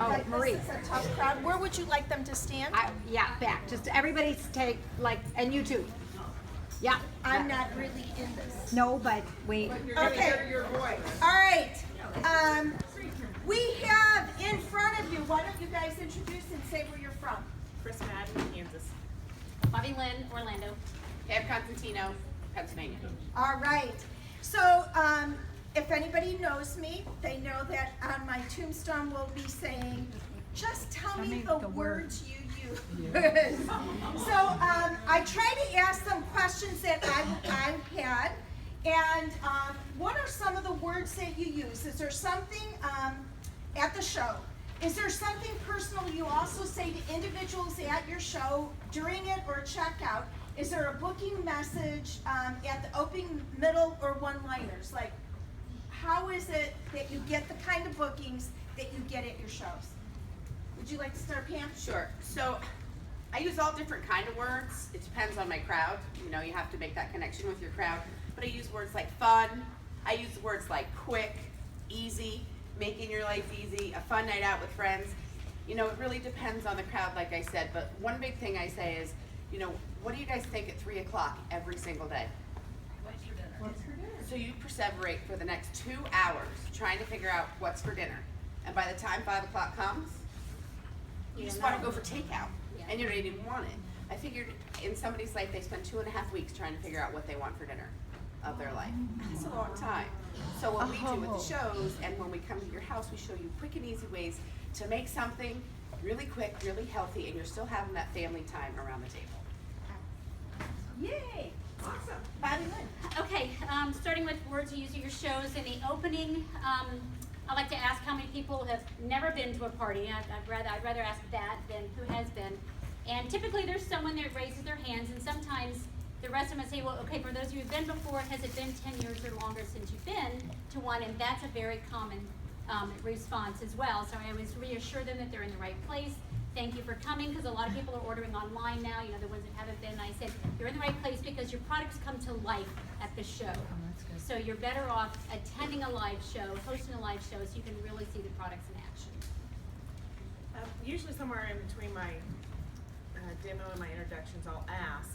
like Marie. this is a tough crowd. Where would you like them to stand? Yeah, back. Just everybody take, like, and you too. Yeah. I'm not really in this. No, but wait. Okay. All right. We have in front of you, why don't you guys introduce and say where you're from? Chris Madden, Kansas. Bobby Lynn, Orlando. Tab Constantino, Pennsylvania. All right. So, if anybody knows me, they know that on my tombstone will be saying, just tell me the words you use. So, I try to ask some questions that I've had. And what are some of the words that you use? Is there something at the show? Is there something personal you also say to individuals at your show during it or checkout? Is there a booking message at the opening, middle, or one-liners? Like, how is it that you get the kind of bookings that you get at your shows? Would you like to start, Pam? Sure. So I use all different kind of words. It depends on my crowd. You know, you have to make that connection with your crowd. But I use words like fun. I use words like quick, easy, making your life easy, a fun night out with friends. You know, it really depends on the crowd, like I said. But one big thing I say is, you know, what do you guys think at 3 o'clock every single day? What's for dinner? So you perseverate for the next 2 hours trying to figure out what's for dinner. And by the time 5 o'clock comes, you just want to go for takeout. Yeah. And you don't even want it. I figured in somebody's life they spend 2.5 weeks trying to figure out what they want for dinner of their life. That's a long time. So what we do with the shows and when we come to your house, we show you quick and easy ways to make something really quick, really healthy, and you're still having that family time around the table. Yay! Awesome. Bobby Lynn. Okay, starting with words you use at your shows. In the opening, I like to ask how many people have never been to a party. I'd rather ask that than who has been. And typically there's someone that raises their hands, and sometimes the rest of them say, well, okay, for those of you who've been before, has it been 10 years or longer since you've been to one? And that's a very common response as well. So I always reassure them that they're in the right place. Thank you for coming, because a lot of people are ordering online now, you know, the ones that haven't been. I said, you're in the right place because your products come to life at the show. So you're better off attending a live show, hosting a live show, so you can really see the products in action. Usually somewhere in between my demo and my introductions, I'll ask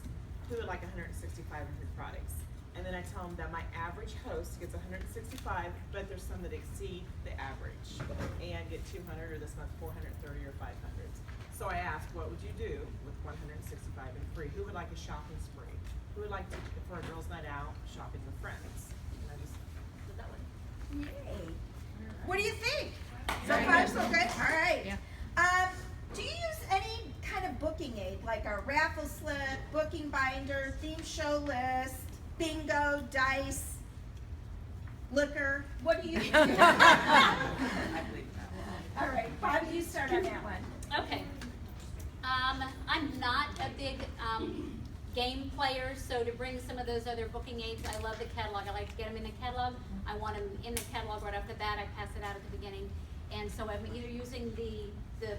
who would like 165 of your products. And then I tell them that my average host gets 165, but there's some that exceed the average and get 200 or this month 430 or 500. So I ask, what would you do with 165 and free? Who would like a shopping spree? Who would like to, for a girls' night out, shopping with friends? And I just did that way. Yay. What do you think? So far, so good? All right. Yeah. Do you use any kind of booking aid, like a raffle slip, booking binder, theme show list, bingo, dice, liquor? What do you do? I believe that. All right, Bobby, you start on that one. Okay. I'm not a big game player, so to bring some of those other booking aids, I love the catalog. I like to get them in the catalog. I want them in the catalog right off the bat. I pass it out at the beginning. And so I'm either using the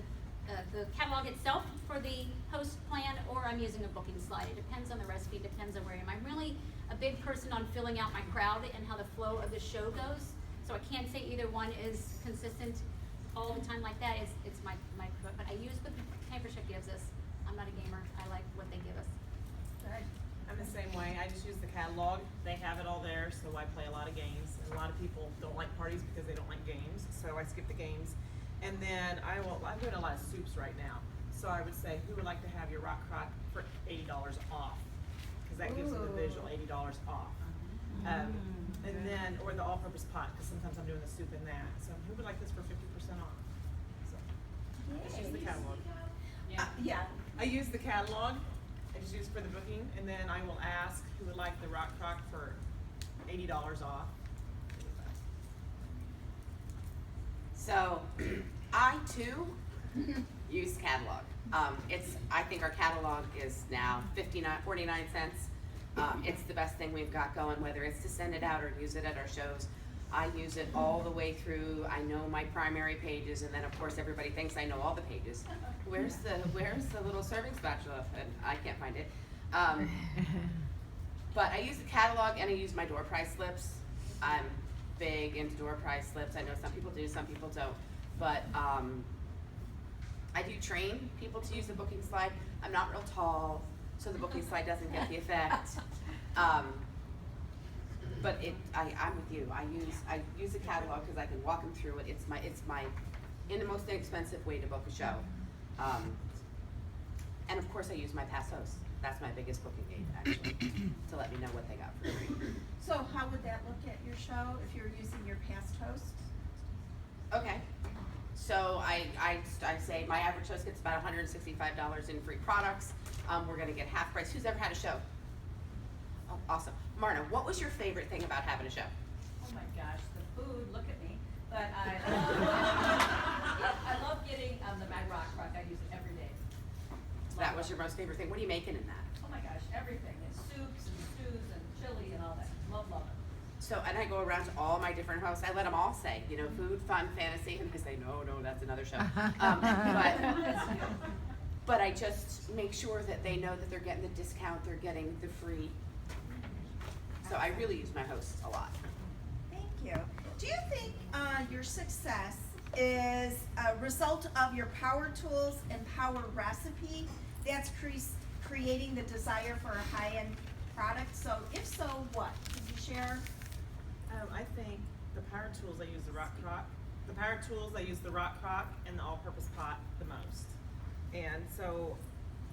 catalog itself for the host plan, or I'm using a booking slide. It depends on the recipe, depends on where I am. I'm really a big person on filling out my crowd and how the flow of the show goes. So I can't say either one is consistent all the time like that. It's my but I use what Campership gives us. I'm not a gamer. I like what they give us. Good. I'm the same way. I just use the catalog. They have it all there, so I play a lot of games. And a lot of people don't like parties because they don't like games, so I skip the games. And then I'm doing a lot of soups right now. So I would say, who would like to have your rock crock for $80 off? Because that gives them the visual, $80 off. And then, or the all-purpose pot, because sometimes I'm doing the soup in that. So who would like this for 50% off? So it's just the catalog. Yeah. I use the catalog. I just use it for the booking, and then I will ask who would like the rock crock for $80 off. So I too use catalog. I think our catalog is now 49 cents. It's the best thing we've got going, whether it's to send it out or use it at our shows. I use it all the way through. I know my primary pages, and then of course everybody thinks I know all the pages. Where's the little serving spatula? And I can't find it. But I use the catalog and I use my door prize slips. I'm big into door prize slips. I know some people do, some people don't. But I do train people to use the booking slide. I'm not real tall, so the booking slide doesn't get the effect. But I'm with you. I use a catalog because I can walk them through it. It's my in the most inexpensive way to book a show. And of course I use my past hosts. That's my biggest booking aid, actually, to let me know what they got for free. So how would that look at your show if you're using your past hosts? Okay. So I say my average host gets about $165 in free products. We're gonna get half price. Who's ever had a show? Oh, awesome. Marna, what was your favorite thing about having a show? Oh my gosh, the food, look at me. But I love getting the Mag Rock Rock. I use it every day. That was your most favorite thing. What are you making in that? Oh my gosh, everything. It's soups and stews and chili and all that. Love it. So, and I go around to all my different hosts. I let them all say, you know, food, fun, fantasy, and they say, no, that's another show. But I just make sure that they know that they're getting the discount, they're getting the free. So I really use my hosts a lot. Thank you. Do you think your success is a result of your power tools and power recipe that's creating the desire for a high-end product? So if so, what? Could you share? I think the power tools, I use the Rock Crock. The power tools, I use the Rock Crock and the all-purpose pot the most. And so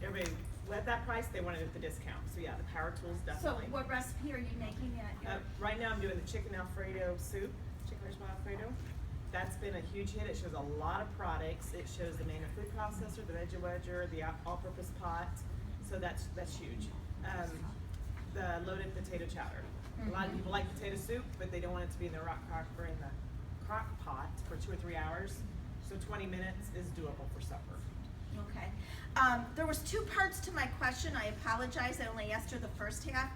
everybody, at that price, they wanted it at the discount. So yeah, the power tools So definitely. what recipe are you making at your? Right now I'm doing the chicken Alfredo soup, chicken vegetable Alfredo. That's been a huge hit. It shows a lot of products. It shows the main food processor, the veggie wedger, the all-purpose pot. So that's huge. The loaded potato chowder. A lot of people like potato soup, but they don't want it to be in the crock or in the crock pot for 2 or 3 hours. So 20 minutes is doable for supper. Okay. There was 2 parts to my question. I apologize. I only asked her the first half.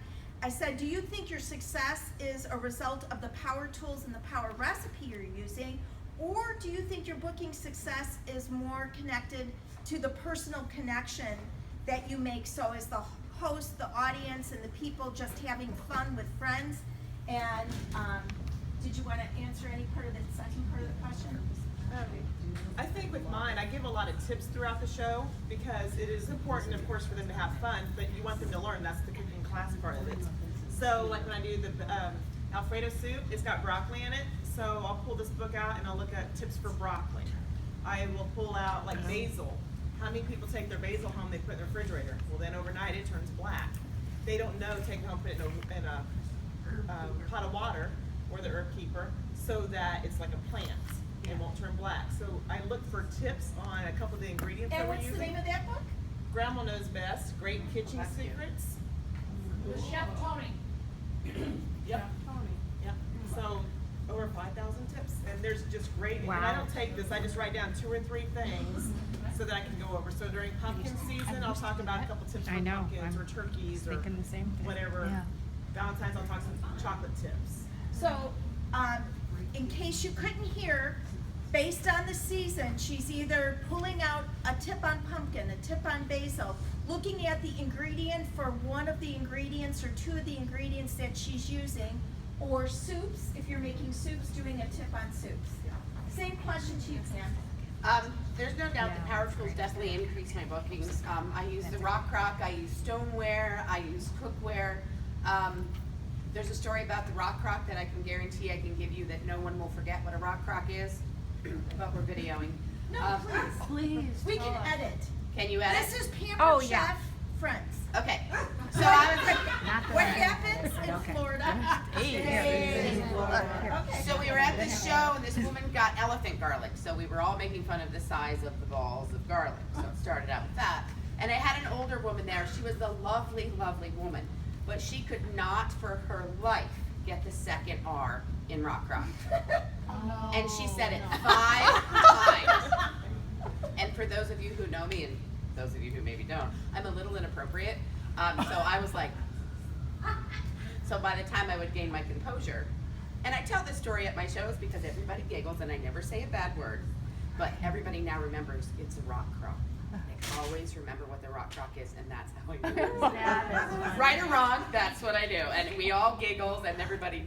I said, do you think your success is a result of the power tools and the power recipe you're using? Or do you think your booking success is more connected to the personal connection that you make? So as the host, the audience, and the people just having fun with friends? And did you want to answer any part of the second part of the question? I think with mine, I give a lot of tips throughout the show because it is important, of course, for them to have fun, but you want them to learn. That's the cooking class part of it. So like when I do the Alfredo soup, it's got broccoli in it. So I'll pull this book out and I'll look at tips for broccoli. I will pull out like basil. How many people take their basil home, they put it in the refrigerator? Well, then overnight it turns black. They don't know, take it home, put it in a pot of water or the herb keeper so that it's like a plant. It won't turn black. So I look for tips on a couple of the ingredients And that we're what's using. the name of that book? Grandma Knows Best, Great Kitchen Secrets. Chef Tony. Yep. Yep. So over 5,000 tips, and there's just great. And I don't take this. I just write down 2 or 3 things so that I can go over. So during pumpkin season, I'll talk about a couple tips for pumpkins or turkeys or thinking the same thing. whatever. Yeah. Valentine's, I'll talk some chocolate tips. So, in case you couldn't hear, based on the season, she's either pulling out a tip on pumpkin, a tip on basil, looking at the ingredient for one of the ingredients or 2 of the ingredients that she's using, or soups, if you're making soups, doing a tip on soups. Same question to you, Pam. There's no doubt that power tools definitely increase my bookings. I use the Rock Crock, I use stoneware, I use cookware. There's a story about the Rock Crock that I can guarantee I can give you that no one will forget what a Rock Crock is, but we're videoing. No, please. We can edit. Can you edit? This is Pampered Oh, Chef yeah. Friends. Okay, so I was What happens in Florida stays in Florida. Okay. So we were at this show and this woman got elephant garlic. So we were all making fun of the size of the balls of garlic. So it started out with that. And I had an older woman there. She was a lovely, lovely woman. But she could not for her life get the second R in Rock Crock. And she said it 5 times. And for those of you who know me and those of you who maybe don't, I'm a little inappropriate. So I was like, so by the time I would gain my composure, and I tell this story at my shows because everybody giggles and I never say a bad word, but everybody now remembers it's a Rock Crock. They always remember what the Rock Crock is, and that's how I do it. Right or wrong, that's what I do. And we all giggles and everybody,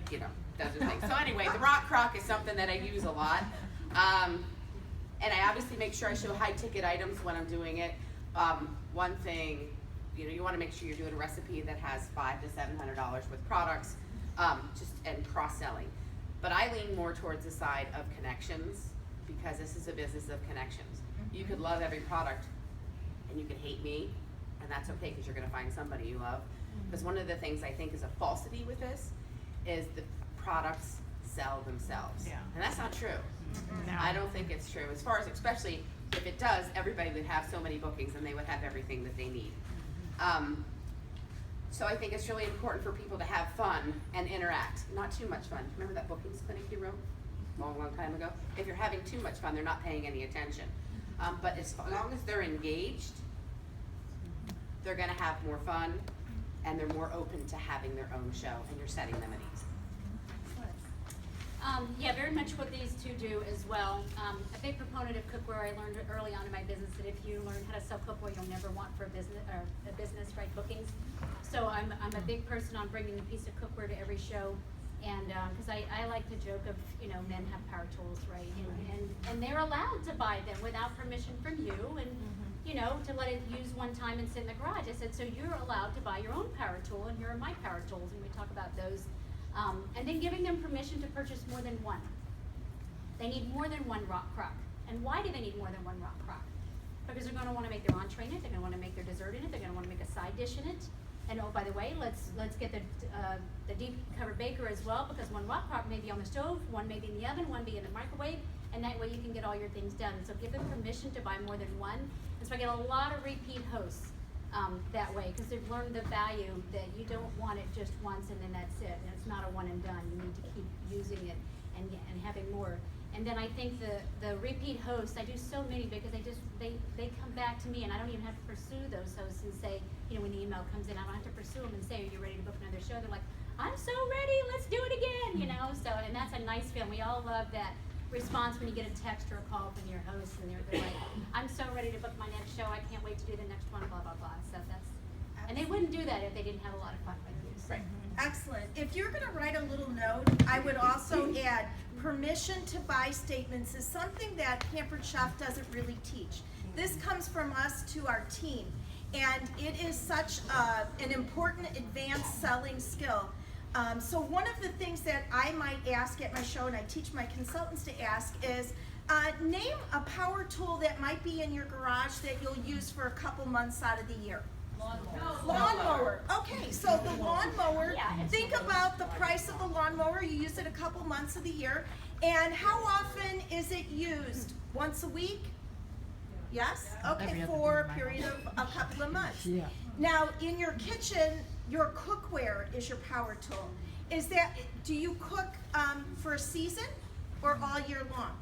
does their thing. So anyway, the Rock Crock is something that I use a lot. And I obviously make sure I show high ticket items when I'm doing it. One thing, you know, you wanna make sure you're doing a recipe that has $500 to $700 with products, and cross-selling. But I lean more towards the side of connections, because this is a business of connections. You could love every product, and you could hate me, and that's okay, because you're gonna find somebody you love. Because one of the things I think is a falsity with this is the products sell themselves. Yeah. And that's not true. I don't think it's true. As far as, especially if it does, everybody would have so many bookings and they would have everything that they need. So I think it's really important for people to have fun and interact. Not too much fun. Remember that bookings clinic you wrote a long, long time ago? If you're having too much fun, they're not paying any attention. But as long as they're engaged, they're gonna have more fun and they're more open to having their own show, and you're setting them at ease. Yeah, very much what these two do as well. A big proponent of cookware. I learned early on in my business that if you learn how to sell cookware, you'll never want for a business, right, bookings. So I'm a big person on bringing a piece of cookware to every show, and because I like to joke of, you know, men have power tools, right, and they're allowed to buy them without permission from you, and you know, to let it use one time and sit in the garage. I said, so you're allowed to buy your own power tool, and here are my power tools, and we talk about those. And then giving them permission to purchase more than one. They need more than one rock crock. And why do they need more than one rock crock? Because they're gonna wanna make their entree in it, they're gonna wanna make their dessert in it, they're gonna wanna make a side dish in it. And oh, by the way, let's get the deep covered baker as well, because one rock crock may be on the stove, one may be in the oven, one be in the microwave, and that way you can get all your things done. And so give them permission to buy more than one. And so I get a lot of repeat hosts that way, because they've learned the value that you don't want it just once and then that's it. And it's not a one and done. You need to keep using it and having more. And then I think the repeat hosts, I do so many because they come back to me, and I don't even have to pursue those hosts and say, you know, when the email comes in, I don't have to pursue them and say, are you ready to book another show? They're like, I'm so ready, let's do it again, you know. So, and that's a nice feeling. We all love that response when you get a text or a call from your host, and they're like, I'm so ready to book my next show, I can't wait to do the next one, blah, blah, blah. So that's, and they wouldn't do that if they didn't have a lot of fun with you. So. Right. Excellent. If you're gonna write a little note, I would also add, permission to buy statements is something that Pampered Chef doesn't really teach. This comes from us to our team, and it is such an important advanced selling skill. So one of the things that I might ask at my show, and I teach my consultants to ask, is name a power tool that might be in your garage that you'll use for a couple months out of the year. Lawnmower. Okay, so the lawnmower, think about the price of the lawnmower. You use it a couple months of the year. And how often is it used? Once a week? Yes? Okay, for a period of a couple of months. Yeah. Now, in your kitchen, your cookware is your power tool. Is that, do you cook for a season or all year long?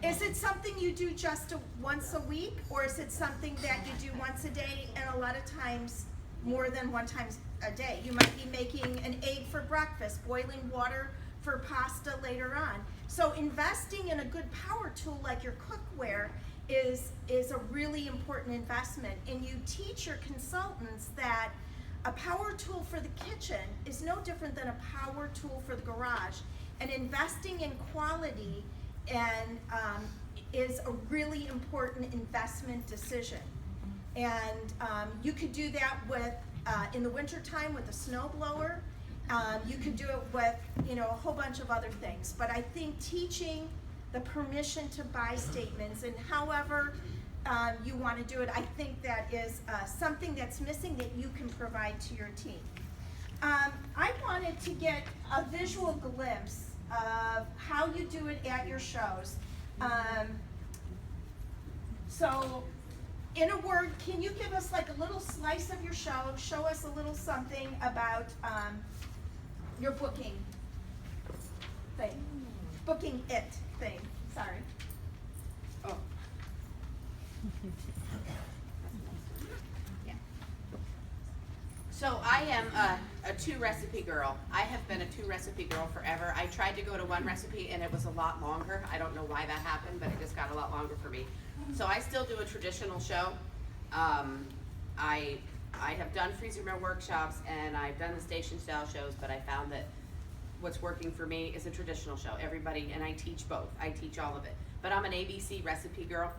Is it something you do just once a week, or is it something that you do once a day, and a lot of times more than one time a day? You might be making an egg for breakfast, boiling water for pasta later on. So investing in a good power tool like your cookware is a really important investment. And you teach your consultants that a power tool for the kitchen is no different than a power tool for the garage. And investing in quality and is a really important investment decision. And you could do that with in the wintertime with a snow blower. You could do it with, you know, a whole bunch of other things. But I think teaching the permission to buy statements, and however you want to do it, I think that is something that's missing that you can provide to your team. I wanted to get a visual glimpse of how you do it at your shows. So, in a word, can you give us like a little slice of your show? Show us a little something about your booking thing. Booking it thing. Sorry. Oh. Yeah. So I am a 2-recipe girl. I have been a 2-recipe girl forever. I tried to go to 1 recipe and it was a lot longer. I don't know why that happened, but it just got a lot longer for me. So I still do a traditional show. I have done freezer meal workshops and I've done the station style shows, but I found that what's working for me is a traditional show. Everybody, and I teach both. I teach all of it. but I'm an ABC recipe girl.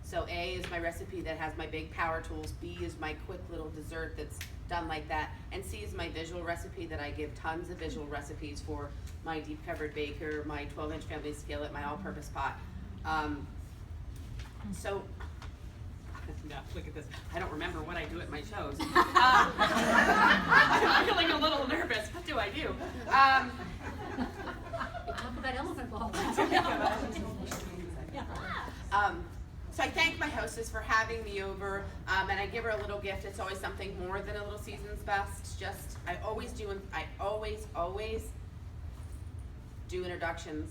So A is my recipe that has my big power tools, B is my quick little dessert that's done like that, and C is my visual recipe that I give tons of visual recipes for my deep covered baker, my 12-inch family skillet, my all-purpose pot. So, now, look at this. I don't remember what I do at my shows. I'm feeling a little nervous. What do I do? Talk about elephant ball. So I thank my hostess for having me over, and I give her a little gift. It's always something more than a little season's best. Just, I always do introductions.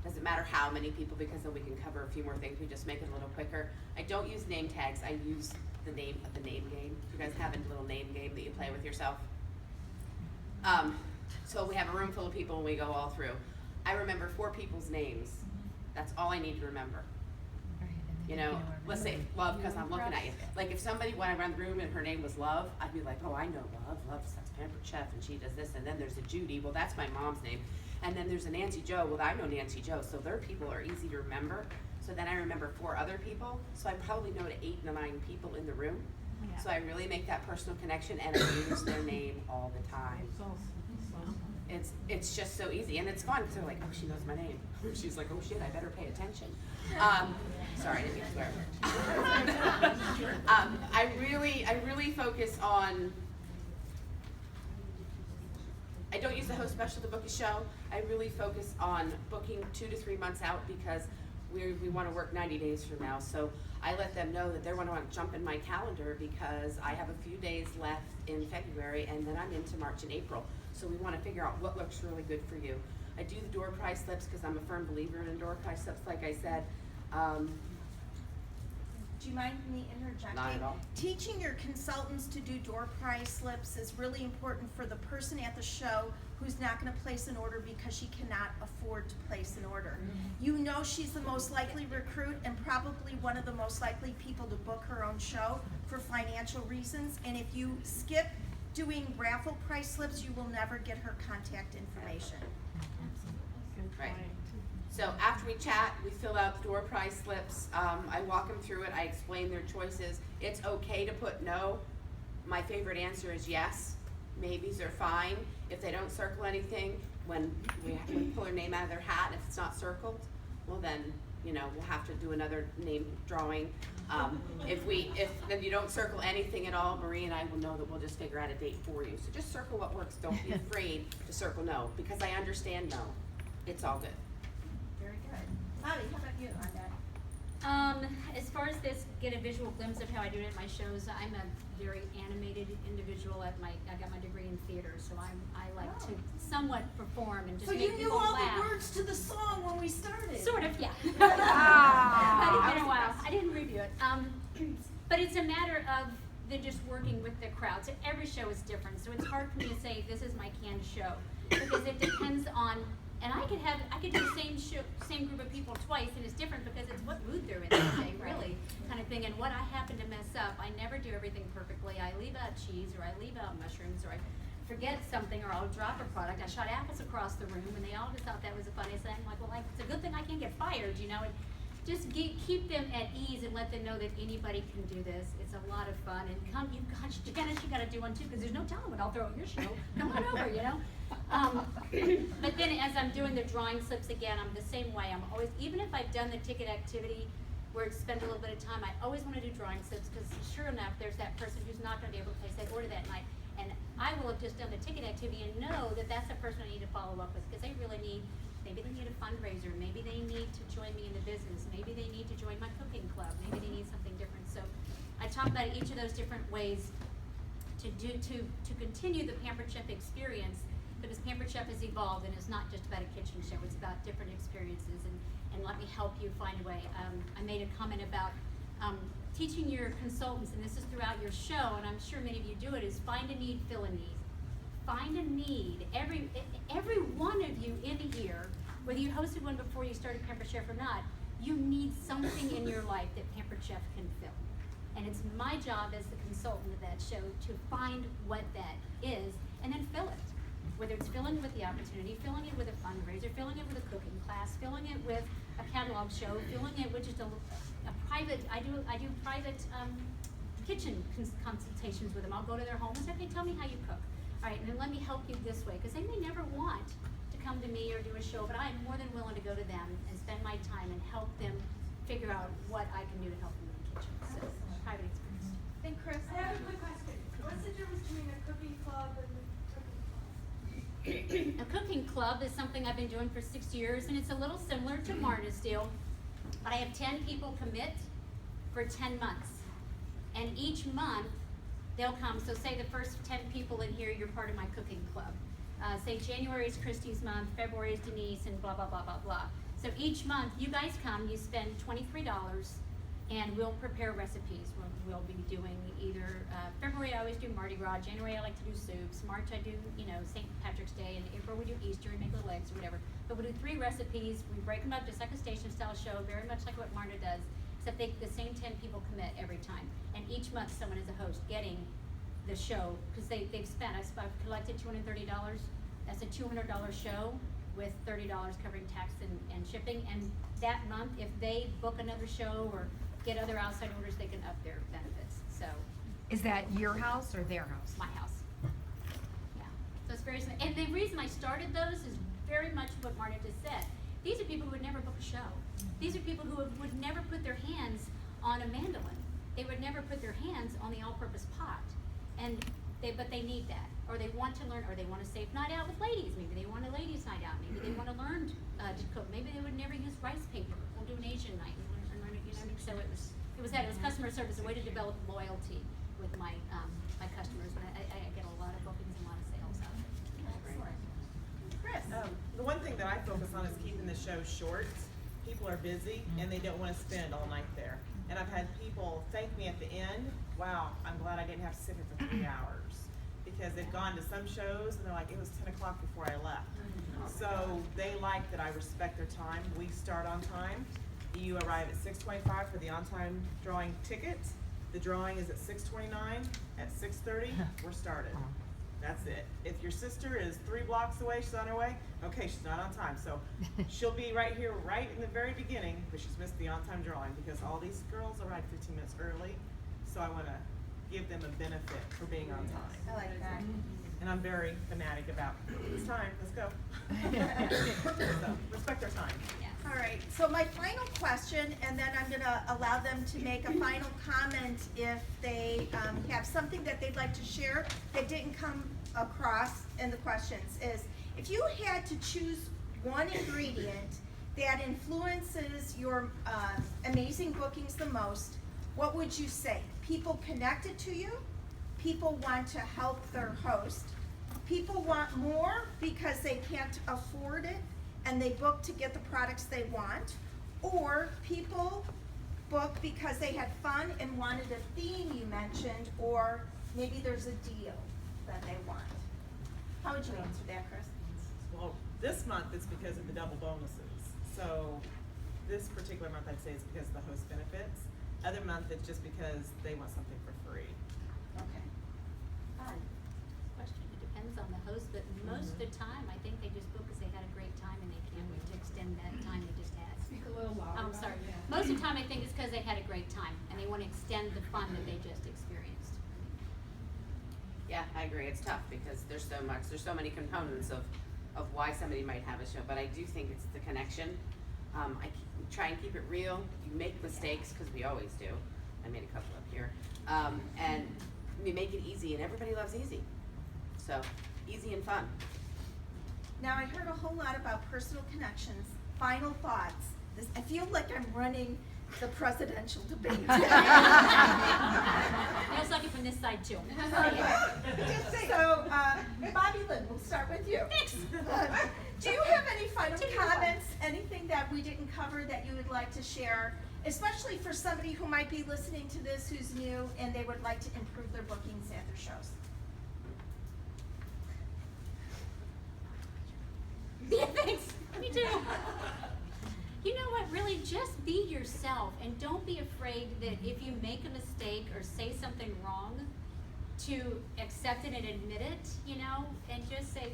Doesn't matter how many people, because then we can cover a few more things. We just make it a little quicker. I don't use name tags. I use the name of the name game. You guys have a little name game that you play with yourself. So we have a room full of people and we go all through. I remember 4 people's names. That's all I need to remember. You know, let's say Love, because I'm looking at you. Like if somebody went around the room and her name was Love, I'd be like, oh, I know Love. Love's that's Pampered Chef, and she does this. And then there's a Judy. Well, that's my mom's name. And then there's a Nancy Joe. Well, I know Nancy Joe. So their people are easy to remember. So then I remember 4 other people. So I probably know to 8 to 9 people in the room. So I really make that personal connection, and I use their name all the time. It's just so easy, and it's fun because they're like, oh, she knows my name. She's like, oh shit, I better pay attention. Sorry, I didn't mean to swear. I really focus on. I don't use the host special to book a show. I really focus on booking 2 to 3 months out because we want to work 90 days from now. So I let them know that they want to jump in my calendar because I have a few days left in February, and then I'm into March and April. So we want to figure out what looks really good for you. I do the door price slips because I'm a firm believer in door price slips, like I said. Do you mind me interjecting? Not at all. Teaching your consultants to do door price slips is really important for the person at the show who's not going to place an order because she cannot afford to place an order. You know she's the most likely recruit and probably one of the most likely people to book her own show for financial reasons. And if you skip doing raffle price slips, you will never get her contact information. Right. So after we chat, we fill out the door price slips. I walk them through it. I explain their choices. It's okay to put no. My favorite answer is yes. Maybes are fine. If they don't circle anything, when we pull their name out of their hat, if it's not circled, well then, you know, we'll have to do another name drawing. If then you don't circle anything at all, Marie and I will know that we'll just figure out a date for you. So just circle what works. Don't be afraid to circle no, because I understand no. It's all good. Very good. Holly, how about you on that? As far as this, get a visual glimpse of how I do it at my shows. I'm a very animated individual. I got my degree in theater, so I like to somewhat perform and just So make you knew people all laugh. the words to the song when we started. Sort of, yeah. It's been a while. I didn't review it. But it's a matter of just working with the crowd. So every show is different. So it's hard for me to say this is my canned show because it depends on. And I could do the same group of people twice, and it's different because it's what mood they're in that day, really, kind of thing. And what I happen to mess up, I never do everything perfectly. I leave out cheese, or I leave out mushrooms, or I forget something, or I'll drop a product. I shot apples across the room, and they all just thought that was the funniest thing. I'm like, well, it's a good thing I can't get fired, you know. And just keep them at ease and let them know that anybody can do this. It's a lot of fun. And Janice, you got to do one too, because there's no telling what I'll throw at your show. Come on over, you know. But then as I'm doing the drawing slips again, I'm the same way. I'm always, even if I've done the ticket activity where it spent a little bit of time, I always want to do drawing slips because sure enough, there's that person who's not going to be able to place that order that night. And I will have just done the ticket activity and know that that's the person I need to follow up with because they really need, maybe they need a fundraiser, maybe they need to join me in the business, maybe they need to join my cooking club, maybe they need something different. So I talk about each of those different ways to continue the Pampered Chef experience. Because Pampered Chef has evolved and it's not just about a kitchen show, it's about different experiences and let me help you find a way. I made a comment about teaching your consultants, and this is throughout your show, and I'm sure many of you do it, is find a need, fill a need. Find a need. Every one of you in here, whether you hosted one before you started Pampered Chef or not, you need something in your life that Pampered Chef can fill. And it's my job as the consultant of that show to find what that is and then fill it. Whether it's filling it with the opportunity, filling it with a fundraiser, filling it with a cooking class, filling it with a catalog show, filling it with just a private, I do private kitchen consultations with them. I'll go to their home and say, okay, tell me how you cook. All right, and then let me help you this way, because they may never want to come to me or do a show, but I am more than willing to go to them and spend my time and help them figure out what I can do to help them in the kitchen. So, private experience. And Chris? I have a quick question. What's the difference between a cooking club and a cooking class? A cooking club is something I've been doing for 6 years, and it's a little similar to Marta's deal, but I have 10 people commit for 10 months. And each month, they'll come, so say the first 10 people in here, you're part of my cooking club. Say January is Christy's month, February is Denise, and blah, blah, blah, blah, blah. So each month, you guys come, you spend $23, and we'll prepare recipes. We'll be doing either, February I always do Mardi Gras, January I like to do soups, March I do, St. Patrick's Day, and April we do Easter and make little eggs or whatever. But we'll do 3 recipes, we break them up just like a station style show, very much like what Marta does, except the same 10 people commit every time. And each month someone is a host getting the show, because they've spent, I've collected $230, that's a $200 show with $30 covering tax and shipping. And that month, if they book another show or get other outside orders, they can up their benefits, so. Is that your house or their house? My house. Yeah, so it's very, and the reason I started those is very much what Marta just said. These are people who would never book a show. These are people who would never put their hands on a mandolin. They would never put their hands on the all-purpose pot. But they need that, or they want to learn, or they want a safe night out with ladies. Maybe they want a ladies' night out. Maybe they want to learn to cook. Maybe they would never use rice paper. We'll do an Asian night. And learn it, So it was customer service, a way to develop loyalty with my my customers. And I get a lot of bookings and a lot of sales out of it. Chris? The one thing that I focus on is keeping the show short. People are busy and they don't want to spend all night there. And I've had people thank me at the end, wow, I'm glad I didn't have to sit here for 3 hours. Because they've gone to some shows and they're like, it was 10 o'clock before I left. So they like that I respect their time. We start on time. You arrive at 6:25 for the on-time drawing tickets. The drawing is at 6:29. At 6:30, we're started. That's it. If your sister is 3 blocks away, she's on her way, okay, she's not on time. So she'll be right here, right in the very beginning, but she's missed the on-time drawing because all these girls arrive 15 minutes early. So I want to give them a benefit for being on time. I like that. And I'm very fanatic about, it's time, let's go. So respect their time. Yes. All right, so my final question, and then I'm gonna allow them to make a final comment if they have something that they'd like to share that didn't come across in the questions, is if you had to choose one ingredient that influences your amazing bookings the most, what would you say? People connected to you, people want to help their host, people want more because they can't afford it and they book to get the products they want, or people book because they had fun and wanted a theme you mentioned, or maybe there's a deal that they want. How would you answer that, Chris? Well, this month it's because of the double bonuses. So this particular month I'd say is because of the host benefits. Other month it's just because they want something for free. Okay. Question, it depends on the host, but most of the time, I think they just book because they had a great time and they can't wait to extend that time they just had. Speak a little louder. I'm sorry. Most of the time, I think it's because they had a great time and they want to extend the fun that they just experienced. Yeah, I agree. It's tough because there's so many components of why somebody might have a show. But I do think it's the connection. Try and keep it real. You make mistakes because we always do. I made a couple up here. And we make it easy, and everybody loves easy. So easy and fun. Now, I heard a whole lot about personal connections. Final thoughts. I feel like I'm running the presidential debate. Feels like it from this side too. So, Bobby Lynn, we'll start with you. Thanks. Do you have any final comments, anything that we didn't cover that you would like to share, especially for somebody who might be listening to this who's new and they would like to improve their bookings at their shows? Yeah, thanks. Me too. You know what, really, just be yourself and don't be afraid that if you make a mistake or say something wrong, to accept it and admit it, and just say,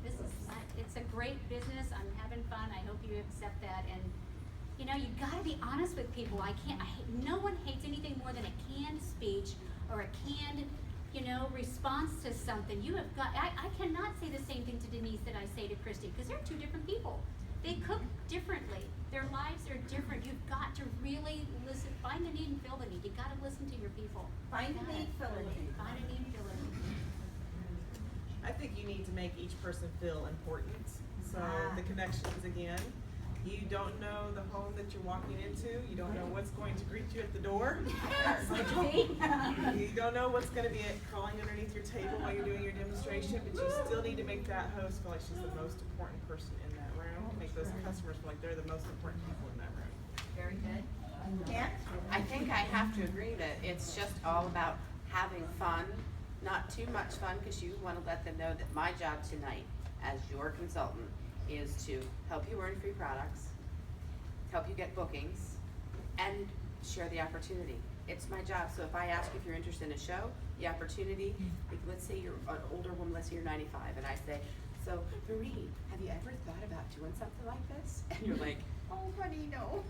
this is, it's a great business, I'm having fun, I hope you accept that, and, you know, you gotta be honest with people. No one hates anything more than a canned speech or a canned, you know, response to something. I cannot say the same thing to Denise that I say to Christy, because they're two different people. They cook differently. Their lives are different. You've got to really listen, find the need and fill the need. You gotta listen to your people. Find the need, fill the need. Find a need, fill a need. I think you need to make each person feel important. So the connections again. You don't know the home that you're walking into. You don't know what's going to greet you at the door. You don't know what's going to be crawling underneath your table while you're doing your demonstration, but you still need to make that host feel like she's the most important person in that room. Make those customers feel like they're the most important people in that room. Very good. Dan? I think I have to agree that it's just all about having fun, not too much fun, because you want to let them know that my job tonight as your consultant is to help you earn free products, help you get bookings, and share the opportunity. It's my job. So if I ask you if you're interested in a show, the opportunity, like let's say you're an older woman, let's say you're 95, and I say, so Marie, have you ever thought about doing something like this? And you're like, Oh, honey, no.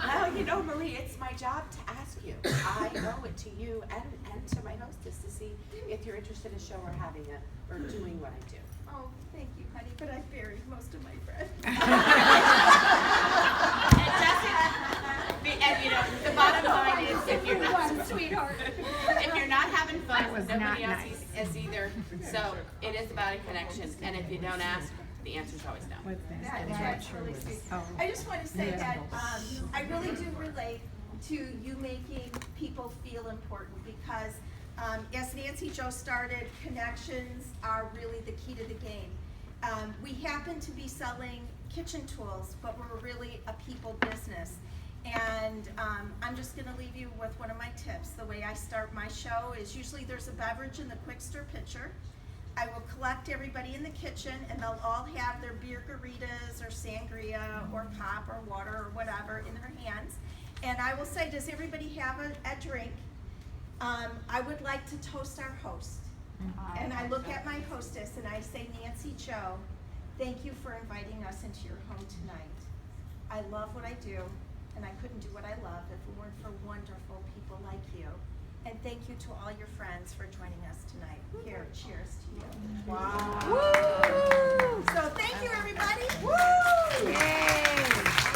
well, you know, Marie, it's my job to ask you. I owe it to you and to my hostess to see if you're interested in a show or having it or doing what I do. Oh, thank you, honey, but I buried most of my friends. And you know, the bottom line is if you're not, Sweetheart. if you're not having fun, That was nobody not else is either. So it is about a connection, and if you don't ask, the answer's always no. That's really sweet. I just want to say that I really do relate to you making people feel important because as Nancy Jo started, connections are really the key to the game. We happen to be selling kitchen tools, but we're really a people business. And I'm just going to leave you with one of my tips. The way I start my show is usually there's a beverage in the quick stir pitcher. I will collect everybody in the kitchen and they'll all have their beer garitas or sangria or pop or water or whatever in their hands. And I will say, does everybody have a drink? I would like to toast our host. And I look at my hostess and I say, Nancy Jo, thank you for inviting us into your home tonight. I love what I do, and I couldn't do what I love if it weren't for wonderful people like you. And thank you to all your friends for joining us tonight. Here, cheers to you. Wow. Woo! So thank you, everybody. Woo!